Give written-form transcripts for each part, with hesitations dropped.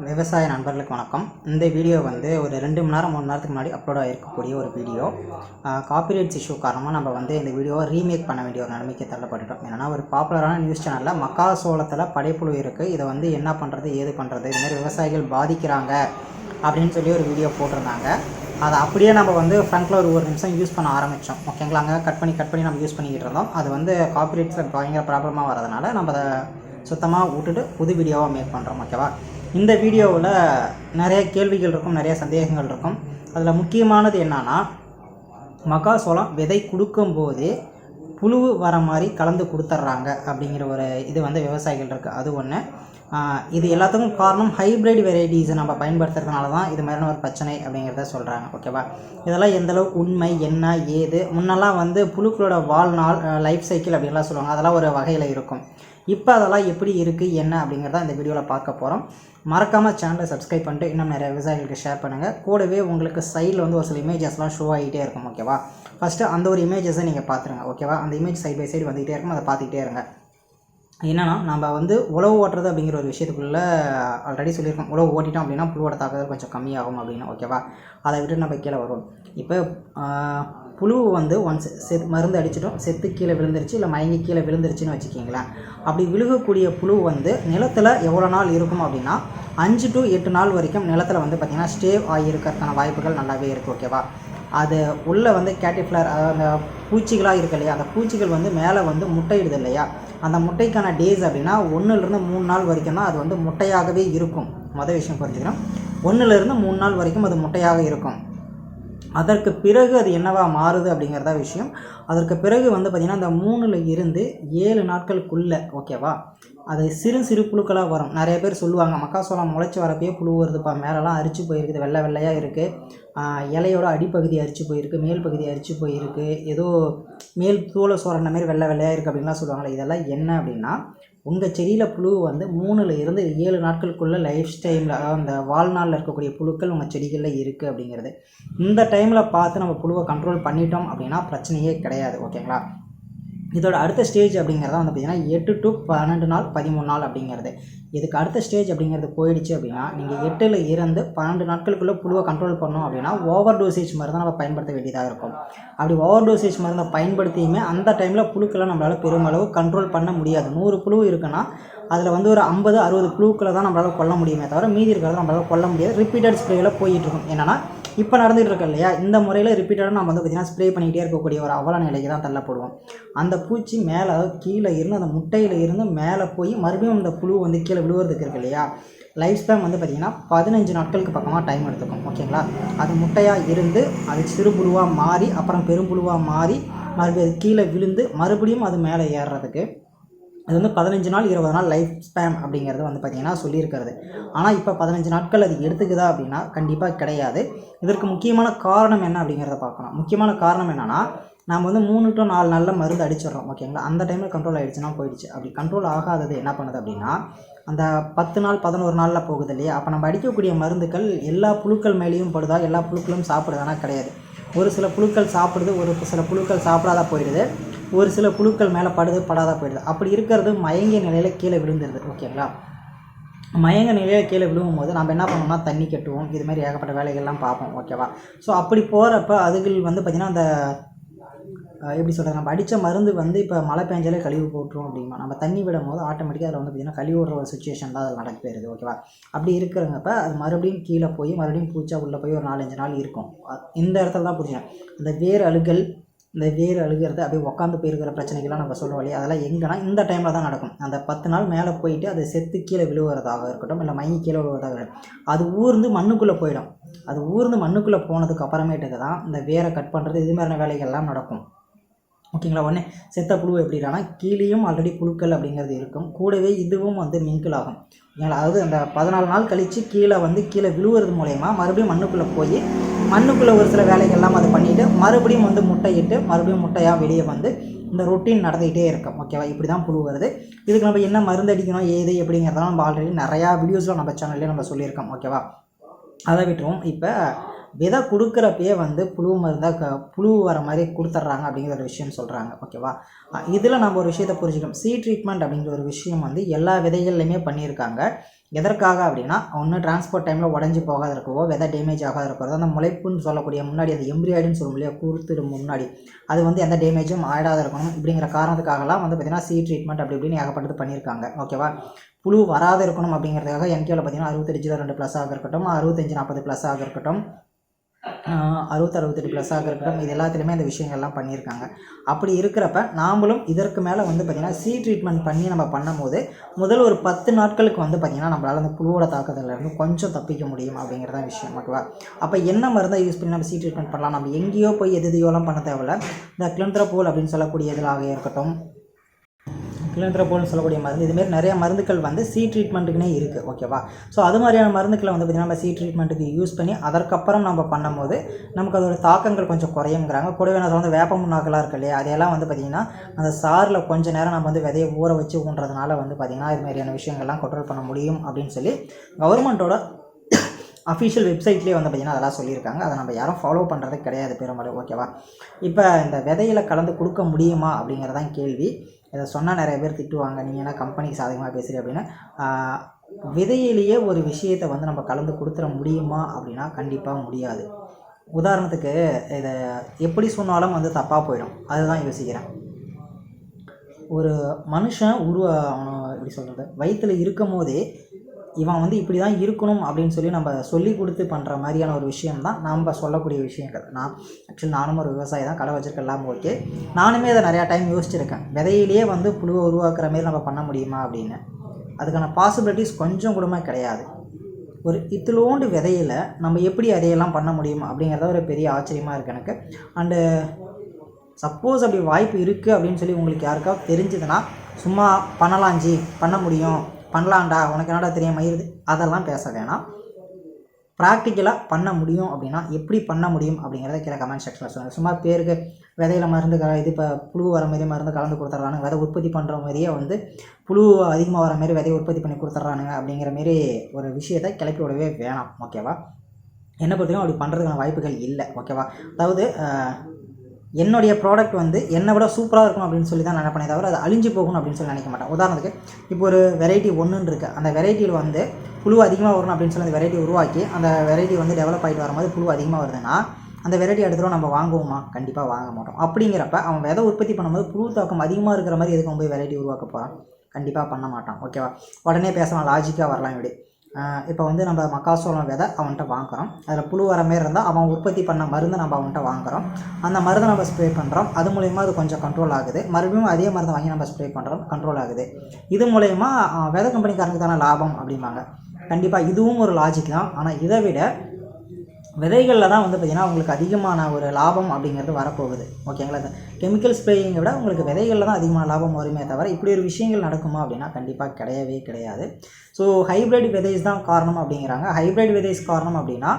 விவசாய நண்பர்களுக்கு வணக்கம். இந்த வீடியோ வந்து ஒரு 2 மணி நேரம் 3 மணி நேரத்துக்கு முன்னாடி அப்லோட் ஆகிருக்கக்கூடிய ஒரு வீடியோ. காப்பிரைட்ஸ் இஷ்யூ காரணமாக நம்ம வந்து இந்த வீடியோவை ரீமேக் பண்ண வேண்டிய ஒரு நிலைமைக்கு தள்ளப்பட்டுட்டோம். என்னென்னா, ஒரு பாப்புலரான நியூஸ் சேனலில் மக்காசோளத்தில் படைப்புழு இருக்குது, இதை வந்து என்ன பண்ணுறது ஏது பண்ணுறது, இதுமாதிரி விவசாயிகள் பாதிக்கிறாங்க அப்படின்னு சொல்லி ஒரு வீடியோ போட்டிருந்தாங்க. அதை அப்படியே நம்ம வந்து ஃப்ரண்ட்டில் ஒரு நிமிஷம் யூஸ் பண்ண ஆரம்பித்தோம். ஓகேங்களா, அங்கே கட் பண்ணி நம்ம யூஸ் பண்ணிக்கிட்டு இருந்தோம். அது வந்து காப்பிரைட்ஸில் பயங்கர ப்ராப்ளமாக வரதுனால நம்ம அதை சுத்தமாக விட்டுட்டு புது வீடியோவாக மேக் பண்ணுறோம். ஓகேவா, இந்த வீடியோவில் நிறைய கேள்விகள் இருக்கும், நிறைய சந்தேகங்கள் இருக்கும். அதில் முக்கியமானது என்னன்னா, மக்காசோளம் விதை கொடுக்கும்போதே புழு வர மாதிரி கலந்து கொடுத்துட்றாங்க அப்படிங்கிற ஒரு இது வந்து விவசாயிகள் இருக்குது. அது ஒன்று. இது எல்லாத்துக்கும் காரணம் ஹைப்ரிட் வெரைட்டிஸை நம்ம பயன்படுத்துறதுனால தான் இது மாதிரியான ஒரு பிரச்சனை அப்படிங்கிறத சொல்கிறாங்க. ஓகேவா, இதெல்லாம் எந்தளவுக்கு உண்மை என்ன ஏது? முன்னெல்லாம் வந்து புழுக்களோட வாழ்நாள் லைஃப் சைக்கிள் அப்படின்லாம் சொல்லுவாங்க, அதெல்லாம் ஒரு வகையில் இருக்கும். இப்போ அதெல்லாம் எப்படி இருக்குது என்ன அப்படிங்கிறத இந்த வீடியோவில் பார்க்க போகிறோம். மறக்காமல் சேனலை சப்ஸ்கிரைப் பண்ணிட்டு இன்னும் நிறைய விவசாயிகளுக்கு ஷேர் பண்ணுங்கள். கூடவே உங்களுக்கு சைடில் வந்து ஒரு சில இமேஜஸ்லாம் ஷோ ஆகிட்டே இருக்கும். ஓகேவா, ஃபஸ்ட்டு அந்த ஒரு இமேஜஸை நீங்கள் பார்த்துருங்க. ஓகேவா, அந்த இமேஜ் சைட் பை சைடு வந்துகிட்டே இருக்கும், அதை பார்த்துக்கிட்டே இருங்க. என்னென்னா, நம்ம வந்து உழவு ஓட்டுறது அப்படிங்கிற ஒரு விஷயத்துக்குள்ளே ஆல்ரெடி சொல்லியிருக்கோம். உழவு ஓட்டிட்டோம் அப்படின்னா புழுவோட தாக்குதல் கொஞ்சம் கம்மியாகும் அப்படின்னு. ஓகேவா, அதை விட்டு நம்ம கீழே வரும். இப்போ புழு வந்து ஒன்ஸ் மருந்து அடிச்சிட்டோம், செத்து கீழே விழுந்துருச்சு, இல்லை மயங்கி கீழே விழுந்துருச்சுன்னு வச்சுக்கிங்களேன். அப்படி விழுகக்கூடிய புழு வந்து நிலத்தில் எவ்வளோ நாள் இருக்கும் அப்படின்னா 5 to 8 நாள் வரைக்கும் நிலத்தில் வந்து பார்த்திங்கன்னா ஸ்டே ஆகியிருக்கிறதுக்கான வாய்ப்புகள் நல்லாவே இருக்குது. ஓகேவா, அது உள்ளே வந்து கேட்டிஃப்ளர், அந்த பூச்சிகளாக இருக்கு இல்லையா, அந்த பூச்சிகள் வந்து மேலே வந்து முட்டையிடுது இல்லையா, அந்த முட்டைக்கான டேஸ் அப்படின்னா 1லேருந்து 3 நாள் வரைக்கும் தான் அது வந்து முட்டையாகவே இருக்கும். மொதல் விஷயம் புரிஞ்சுக்கிறோம், 1லேருந்து 3 நாள் வரைக்கும் அது முட்டையாக இருக்கும். அதற்கு பிறகு அது என்னவா மாறுது அப்படிங்கிறதா விஷயம். அதற்கு பிறகு வந்து பார்த்திங்கன்னா அந்த 3லிருந்து 7 நாட்களுக்குள்ளே, ஓகேவா, அது சிறு புழுக்களாக வரும். நிறைய பேர் சொல்லுவாங்க, மக்காசோளம் முளைச்சி வரப்பே புழு வருதுப்பா, மேலெல்லாம் அரிச்சு போயிருக்குது, வெள்ளையாக இருக்குது, இலையோட அடிப்பகுதி அரிச்சு போயிருக்கு, மேல் பகுதி அரிச்சு போயிருக்கு, ஏதோ மேல் தோலை சோறன மாதிரி வெள்ளையாக இருக்குது அப்படின்லாம் சொல்லுவாங்களே. இதெல்லாம் என்ன அப்படின்னா, உங்கள் செடியில் புழு வந்து 3லிருந்து 7 நாட்களுக்குள்ளே லைஃப் டைமில், அதாவது அந்த வாழ்நாளில் இருக்கக்கூடிய புழுக்கள் உங்கள் செடிகளில் இருக்குது அப்படிங்கிறது. இந்த டைமில் பார்த்து நம்ம புழுவை கண்ட்ரோல் பண்ணிட்டோம் அப்படின்னா பிரச்சனையே கிடையாது. ஓகேங்களா, இதோட அடுத்த ஸ்டேஜ் அப்படிங்கிறத வந்து பார்த்திங்கன்னா 8 to 12 நாள் 13 நாள் அப்படிங்கிறது. இதுக்கு அடுத்த ஸ்டேஜ் அப்படிங்கிறது போயிடுச்சு அப்படின்னா, நீங்கள் 8லிருந்து 12 நாட்களுக்குள்ளே புழுவை கண்ட்ரோல் பண்ணோம் அப்படின்னா ஓவர் டோசேஜ் மருந்து நம்ம பயன்படுத்த வேண்டியதாக இருக்கும். அப்படி ஓவர் டோசேஜ் மருந்தை பயன்படுத்தியுமே அந்த டைமில் புழுக்களை நம்மளால் பெருமளவு கண்ட்ரோல் பண்ண முடியாது. 100 புழு இருக்குன்னா அதில் வந்து ஒரு 50-60 புழுக்களை தான் நம்மளால் கொல்ல முடியுமே தவிர மீதி இருக்கிறத நம்மளால் கொல்ல முடியாது. ரிப்பீட்டட் ஸ்ப்ரேயில் போயிட்டுருக்கும். என்னென்னா, இப்போ நடந்துகிட்டு இருக்கு இல்லையா, இந்த முறையில் ரிப்பீட்டடாக நம்ம வந்து பார்த்திங்கன்னா ஸ்ப்ரே பண்ணிக்கிட்டே இருக்கக்கூடிய ஒரு அவல நிலைக்கு தான் தள்ளப்படுவோம். அந்த பூச்சி மேலே, அதாவது கீழே இருந்து அந்த முட்டையில் இருந்து மேலே போய் மறுபடியும் அந்த புழு வந்து கீழே விழுவதுக்கு இருக்கு இல்லையா, லைஃப் ஸ்பேன் வந்து பார்த்திங்கன்னா 15 நாட்களுக்கு பக்கமாக டைம் எடுத்துக்கும். ஓகேங்களா, அது முட்டையாக இருந்து அது சிறு புழுவாக மாறி அப்புறம் பெரும்புழுவாக மாறி மறுபடியும் அது கீழே விழுந்து மறுபடியும் அது மேலே ஏறுறதுக்கு அது வந்து 15 நாள் 20 நாள் லைஃப் ஸ்பேன் அப்படிங்கிறது வந்து பார்த்திங்கன்னா சொல்லியிருக்கிறது. ஆனால் இப்போ 15 நாட்கள் அது எடுத்துக்குதா அப்படின்னா கண்டிப்பாக கிடையாது. இதற்கு முக்கியமான காரணம் என்ன அப்படிங்கிறத பார்க்கணும். முக்கியமான காரணம் என்னென்னா, நம்ம வந்து 3 to 4 நாளில் மருந்து அடிச்சிடுறோம். ஓகேங்களா, அந்த டைமில் கண்ட்ரோல் ஆகிடுச்சுன்னா போயிடுச்சு. அப்படி கண்ட்ரோல் ஆகாதது என்ன பண்ணுது அப்படின்னா, அந்த 10 நாள் 11 நாளில் போகுது இல்லையா, அப்போ நம்ம அடிக்கக்கூடிய மருந்துகள் எல்லா புழுக்கள் மேலேயும் படுதா, எல்லா புழுக்களும் சாப்பிடுதானா? கிடையாது. ஒரு சில புழுக்கள் சாப்பிடுது, ஒரு சில புழுக்கள் சாப்பிடாத போயிடுது, ஒரு சில புழுக்கள் மேலே படாத போயிடுது. அப்படி இருக்கிறது மயங்கிய நிலையில் கீழே விழுந்துருது. ஓகேங்களா, மயங்க நிலையில் கீழே விழுவும் போது நம்ம என்ன பண்ணோம்னா தண்ணி கட்டுவோம், இதுமாதிரி ஏகப்பட்ட வேலைகள்லாம் பார்ப்போம். ஓகேவா, ஸோ அப்படி போகிறப்ப அதுகள் வந்து பார்த்திங்கன்னா அந்த எப்படி சொல்கிறது, நம்ம அடித்த மருந்து வந்து இப்போ மழை பெஞ்சாலே கழிவு போட்டுரும் அப்படிமா, நம்ம தண்ணி விடும் போது ஆட்டோமேட்டிக்காக அதில் வந்து பார்த்திங்கன்னா கழிவு விடுற ஒரு சுச்சுவேஷன் தான் அதில் நடக்க போயிருது. ஓகேவா, அப்படி இருக்கிறப்ப அது மறுபடியும் கீழே போய் மறுபடியும் பூச்சா உள்ளே போய் ஒரு 4-5 நாள் இருக்கும். இந்த இடத்துல தான் புரிஞ்சுக்கணும். அந்த வேர் அழுகிறது அப்படியே உட்காந்து போயிருக்கிற பிரச்சனைகள்லாம் நம்ம சொல்லுவோம் இல்லையா, அதெல்லாம் எங்கன்னா இந்த டைமில் தான் நடக்கும். அந்த 10 நாள் மேலே போயிட்டு அது செத்து கீழே விழுவுறதாக இருக்கட்டும், இல்லை மயங்கி கீழே விழுவதாக இருக்கட்டும், அது ஊர்ந்து மண்ணுக்குள்ளே போயிடும். அது ஊர்ந்து மண்ணுக்குள்ளே போனதுக்கு அப்புறமேட்டுக்கு தான் இந்த வேரை கட் பண்ணுறது இது மாதிரியான வேலைகள்லாம் நடக்கும். ஓகேங்களா, உடனே செத்த புழு எப்படின்னா கீழேயும் ஆல்ரெடி புழுக்கள் அப்படிங்கிறது இருக்கும், கூடவே இதுவும் வந்து மிங்கிள் ஆகும். ஓகேங்களா, அதாவது அந்த 14 நாள் கழித்து கீழே விழுவுறது மூலயமா மறுபடியும் மண்ணுக்குள்ளே போய் மண்ணுக்குள்ளே ஒரு சில வேலைகள்லாம் அதை பண்ணிவிட்டு மறுபடியும் வந்து முட்டையிட்டு மறுபடியும் முட்டையாக வெளியே வந்து இந்த ரொட்டீன் நடந்துகிட்டே இருக்கும். ஓகேவா, இப்படி தான் புழு வருது. இதுக்கு நம்ம என்ன மருந்து அடிக்கணும் ஏது எப்படிங்கிறதெல்லாம் நம்ம ஆல்ரெடி நிறையா வீடியோஸில் நம்ம சேனல்லே நம்ம சொல்லியிருக்கோம். ஓகேவா, அதை விட்டுருவோம். இப்போ விதை கொடுக்குறப்பயே வந்து புழு மருந்தாக புழு வர மாதிரி கொடுத்துட்றாங்க அப்படிங்கிற ஒரு விஷயம் சொல்கிறாங்க. ஓகேவா, இதில் நம்ம ஒரு விஷயத்தை புரிஞ்சுக்கணும். சீட் ட்ரீட்மெண்ட் அப்படிங்கிற ஒரு விஷயம் வந்து எல்லா விதைகள்லையுமே பண்ணியிருக்காங்க. எதற்காக அப்படின்னா, ஒன்று டிரான்ஸ்போர்ட் டைமில் உடஞ்சி போகாத இருக்கவோ, விதை டேமேஜ் ஆகாத இருக்கிறதோ, அந்த முளைப்புன்னு சொல்லக்கூடிய முன்னாடி அந்த எம்ப்ரியாய்டுன்னு சொல்லும் இல்லையா, குறுத்துரு முன்னாடி அது வந்து எந்த டேமேஜும் ஆகிடாத இருக்கணும். இப்படிங்கிற காரணத்துக்காகலாம் வந்து பார்த்திங்கன்னா சீட் ட்ரீட்மெண்ட் அப்படி இப்படின்னு ஏகப்பட்டது பண்ணியிருக்காங்க. ஓகேவா, புழு வராது இருக்கணும் அப்படிங்கிறதுக்காக என்கேவில் பார்த்திங்கன்னா 65-2 இருக்கட்டும், 65-40 இருக்கட்டும், 60-68 இருக்கட்டும், இது எல்லாத்துலேயுமே அந்த விஷயங்கள்லாம் பண்ணியிருக்காங்க. அப்படி இருக்கிறப்ப நாமளும் இதற்கு மேலே வந்து பார்த்திங்கன்னா சீட் ட்ரீட்மெண்ட் பண்ணி நம்ம பண்ணும்போது முதல் ஒரு 10 நாட்களுக்கு வந்து பார்த்திங்கன்னா நம்மளால் அந்த புழுவோட தாக்குதலேருந்து கொஞ்சம் தப்பிக்க முடியும் அப்படிங்கிறத விஷயம். ஓகேவா, அப்போ என்ன மருந்தை யூஸ் பண்ணி நம்ம சீட் ட்ரீட்மெண்ட் பண்ணலாம்? நம்ம எங்கேயோ போய் எதையோலாம் பண்ண தேவையில்ல. இந்த கிளின்த்ரோபோல் அப்படின்னு சொல்லக்கூடிய இதிலாக இருக்கட்டும், கிளின்த்ரோபோல்னு சொல்லக்கூடிய மருந்து, இதுமாரி நிறைய மருந்துகள் வந்து சீட் ட்ரீட்மெண்ட்டுக்குனே இருக்குது. ஓகேவா, ஸோ அது மாதிரியான மருந்துக்களை வந்து பார்த்திங்கன்னா நம்ம சீட் ட்ரீட்மெண்ட்டுக்கு யூஸ் பண்ணி அதற்கப்புறம் நம்ம பண்ணும்போது நமக்கு அதோட தாக்கங்கள் கொஞ்சம் குறையுங்கிறாங்க. கூடவே நான் வந்து வேப்ப முன்னாக்கெல்லாம் இருக்கு இல்லையா, அதையெல்லாம் வந்து பார்த்திங்கன்னா அந்த சாரில் கொஞ்சம் நேரம் நம்ம வந்து விதையை ஊற வச்சு ஊன்றதுனால வந்து பார்த்திங்கன்னா இது மாதிரியான விஷயங்கள்லாம் கண்ட்ரோல் பண்ண முடியும் அப்படின்னு சொல்லி கவர்மெண்ட்டோட அஃபிஷியல் வெப்சைட்லேயே வந்து பார்த்திங்கன்னா அதெல்லாம் சொல்லியிருக்காங்க. அதை நம்ம யாரும் ஃபாலோ பண்ணுறது கிடையாது பெரும்பாலும். ஓகேவா, இப்போ இந்த விதையில் கலந்து கொடுக்க முடியுமா அப்படிங்கிறதான் கேள்வி. இதை சொன்னால் நிறைய பேர் திட்டுவாங்க, நீங்கள் என்ன கம்பெனிக்கு சாதகமாக பேசுகிறீங்க அப்படின்னு. விதையிலேயே ஒரு விஷயத்தை வந்து நம்ம கலந்து கொடுத்துட முடியுமா அப்படின்னா கண்டிப்பாக முடியாது. உதாரணத்துக்கு இதை எப்படி சொன்னாலும் வந்து தப்பாக போயிடும். அதுதான் யோசிக்கிறேன். ஒரு மனுஷன் எப்படி சொல்கிறது, வயிற்றில் இருக்கும் போதே இவன் வந்து இப்படி தான் இருக்கணும் அப்படின்னு சொல்லி நம்ம சொல்லி கொடுத்து பண்ணுற மாதிரியான ஒரு விஷயம் தான் நம்ம சொல்லக்கூடிய விஷயங்கள். நானும் ஒரு விவசாயி தான், கடை வச்சுருக்கலாம். ஓகே, நானுமே அதை நிறையா டைம் யோசிச்சிருக்கேன். விதையிலேயே வந்து புழுவை உருவாக்குற மாரி நம்ம பண்ண முடியுமா அப்படின்னு. அதுக்கான பாசிபிலிட்டிஸ் கொஞ்சம் கூடமே கிடையாது. ஒரு இத்திலோண்டு விதையில் நம்ம எப்படி அதையெல்லாம் பண்ண முடியும் அப்படிங்கிறத ஒரு பெரிய ஆச்சரியமாக இருக்குது எனக்கு. அண்டு சப்போஸ் அப்படி வாய்ப்பு இருக்குது அப்படின்னு சொல்லி உங்களுக்கு யாருக்காவது தெரிஞ்சதுன்னா, சும்மா பண்ணலாம் ஜி, பண்ண முடியும், பண்ணலான்டா, உனக்கு என்னடா தெரியாம மயிருது, அதெல்லாம் பேச வேணாம். ப்ராக்டிக்கலாக பண்ண முடியும் அப்படின்னா எப்படி பண்ண முடியும் அப்படிங்கிறத கீழே கமெண்ட் செக்ஷனில் சொல்லுங்கள். சும்மா பேருக்கு விதையில் மருந்து இது இப்போ புழு வர மாரி மருந்து கலந்து கொடுத்துட்றானுங்க, விதை உற்பத்தி பண்ணுற மாதிரியே வந்து புழு அதிகமாக வர மாரி விதையை உற்பத்தி பண்ணி கொடுத்துட்றானுங்க அப்படிங்கிற மாரி ஒரு விஷயத்தை கிளப்பி விடவே வேணாம். ஓகேவா, என்ன பொறுத்தவரைக்கும் அப்படி பண்ணுறதுக்கான வாய்ப்புகள் இல்லை. ஓகேவா, அதாவது என்னுடைய ப்ராடக்ட் வந்து என்னை விட சூப்பராக இருக்கும் அப்படின்னு சொல்லி தான் நினைப்பேனே தவிர அது அழிஞ்சு போகணும் அப்படின்னு சொல்லி நினைக்க மாட்டேன். உதாரணத்துக்கு இப்போ ஒரு வெரைட்டி ஒன்றுன்னு இருக்குது, அந்த வெரைட்டியில் வந்து புழு அதிகமாக வரணும் அப்படின்னு சொல்லி அந்த வெரைட்டி உருவாக்கி அந்த வெரைட்டி வந்து டெவலப் ஆகிட்டு வரும்போது புழு அதிகமாக வருதுன்னா அந்த வெரைட்டி எடுத்துகிட்டு நம்ம வாங்குவோமா? கண்டிப்பாக வாங்க மாட்டோம். அப்படிங்கிறப்ப அவன் விதை உற்பத்தி பண்ணும்போது புழு தாக்கம் அதிகமாக இருக்கிற மாதிரி எதுக்கு அவன் போய் வெரைட்டி உருவாக்க போகிறான்? கண்டிப்பாக பண்ண மாட்டான். ஓகேவா, உடனே பேசலாம், லாஜிக்காக வரலாம். இப்படி இப்போ வந்து நம்ம மக்காசோளம் விதை அவன்கிட்ட வாங்குகிறோம், அதில் புழு வர மாரி இருந்தால் அவன் உற்பத்தி பண்ண மருந்து நம்ம அவன்கிட்ட வாங்குகிறோம், அந்த மருந்தை நம்ம ஸ்ப்ரே பண்ணுறோம், அது மூலயமா அது கொஞ்சம் கண்ட்ரோல் ஆகுது. மறுபடியும் அதே மருந்தை வாங்கி நம்ம ஸ்ப்ரே பண்ணுறோம், கண்ட்ரோல் ஆகுது. இது மூலயமா விதை கம்பெனிக்காரனுக்கு தானே லாபம் அப்படிம்பாங்க. கண்டிப்பாக இதுவும் ஒரு லாஜிக் தான். ஆனால் இதை விட விதைகளில் தான் வந்து பார்த்திங்கன்னா உங்களுக்கு அதிகமான ஒரு லாபம் அப்படிங்கிறது வரப்போகுது. ஓகேங்களா, இந்த கெமிக்கல் ஸ்ப்ரேயிங்கை விட உங்களுக்கு விதைகளில் தான் அதிகமான லாபம் வருமே தவிர இப்படி ஒரு விஷயங்கள் நடக்குமா அப்படின்னா கண்டிப்பாக கிடையவே கிடையாது. ஸோ ஹைப்ரிட் விதைஸ் தான் காரணம் அப்படிங்கிறாங்க. ஹைப்ரிட் விதைஸ் காரணம் அப்படின்னா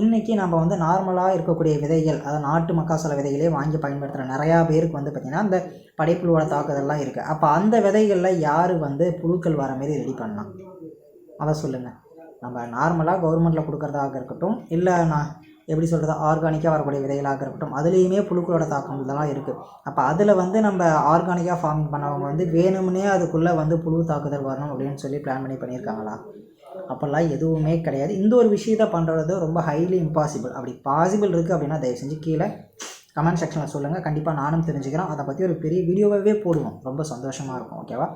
இன்றைக்கி நம்ம வந்து நார்மலாக இருக்கக்கூடிய விதைகள், அதாவது நாட்டு மக்காசோள விதைகளே வாங்கி பயன்படுத்துகிற நிறையா பேருக்கு வந்து பார்த்திங்கன்னா இந்த படைப்புழுவோட தாக்குதல்லாம் இருக்குது. அப்போ அந்த விதைகளில் யார் வந்து புழுக்கள் வர மாரி ரெடி பண்ணலாம்? அதை சொல்லுங்கள். நம்ம நார்மலாக கவர்மெண்ட்டில் கொடுக்குறதாக இருக்கட்டும், இல்லை நான் எப்படி சொல்கிறது ஆர்கானிக்காக வரக்கூடிய விதைகளாக இருக்கட்டும், அதுலேயுமே புழுக்களோட தாக்கம் இதெல்லாம் இருக்குது. அப்போ அதில் வந்து நம்ம ஆர்கானிக்காக ஃபார்மிங் பண்ணவங்க வந்து வேணும்னே அதுக்குள்ளே வந்து புழு தாக்குதல் வரணும் அப்படின்னு சொல்லி பிளான் பண்ணியிருக்காங்களா? அப்போல்லாம் எதுவுமே கிடையாது. இந்த ஒரு விஷயத்தை பண்ணுறது ரொம்ப ஹைலி இம்பாசிபிள். அப்படி பாசிபிள் இருக்குது அப்படின்னா தயவு செஞ்சு கீழே கமெண்ட் செக்ஷனில் சொல்லுங்கள். கண்டிப்பாக நானும் தெரிஞ்சுக்கிறேன். அதை பற்றி ஒரு பெரிய வீடியோவாகவே போடுவோம், ரொம்ப சந்தோஷமாக இருக்கும். ஓகேவா,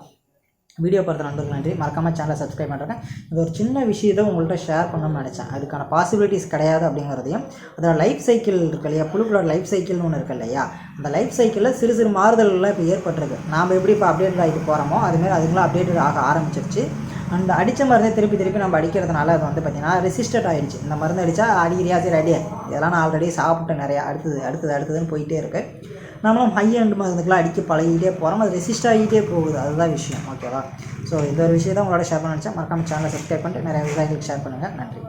வீடியோ பார்த்த நண்பர்கள் நன்றி. மறக்காமல் சேனலை சப்ஸ்கிரைப் பண்ணுறேன். இது ஒரு சின்ன விஷயத்தை உங்கள்கிட்ட ஷேர் பண்ணணும்னு நினச்சேன். அதுக்கான பாசிபிலிட்டிஸ் கிடையாது அப்படிங்கிறதையும், அதோட லைஃப் சைக்கிள் இருக்கு இல்லையா, புழுக்களோட லைஃப் சைக்கிள்னு ஒன்று இருக்கு இல்லையா, அந்த லைஃப் சைக்கிளில் சிறு சிறு மாறுதல்கள்லாம் இப்போ ஏற்பட்டிருக்கு. நாம் எப்படி இப்போ அப்டேட் ஆகிட்டு போகிறோமோ அதுமாரி அதுக்கெலாம் அப்டேட் ஆக ஆரம்பிச்சிருச்சு. அந்த அடித்த மருந்தை திருப்பி நம்ம அடிக்கிறதுனால அது வந்து பார்த்திங்கன்னா ரெசிஸ்டட் ஆகிடுச்சு. இந்த மருந்து அடித்தா அடிக்கிறியா, சரி அடியே, இதெல்லாம் நான் ஆல்ரெடி சாப்பிட்டு நிறையா அடுத்ததுன்னு போயிட்டே இருக்குது. நம்மளும் ஹை அண்ட் மருந்துக்கெலாம் அடிக்க பழகிட்டே போகிறோம், அது ரெசிஸ்ட் ஆகிட்டே போகுது. அதுதான் விஷயம். ஓகேவா, ஸோ இந்த ஒரு விஷயம் தான் உங்களோட ஷேர் பண்ண நினச்சேன். மறக்காமல் சேனலை சப்ஸ்கிரைப் பண்ணிட்டு நிறைய விவசாயிகளுக்கு ஷேர் பண்ணுங்கள். நன்றி.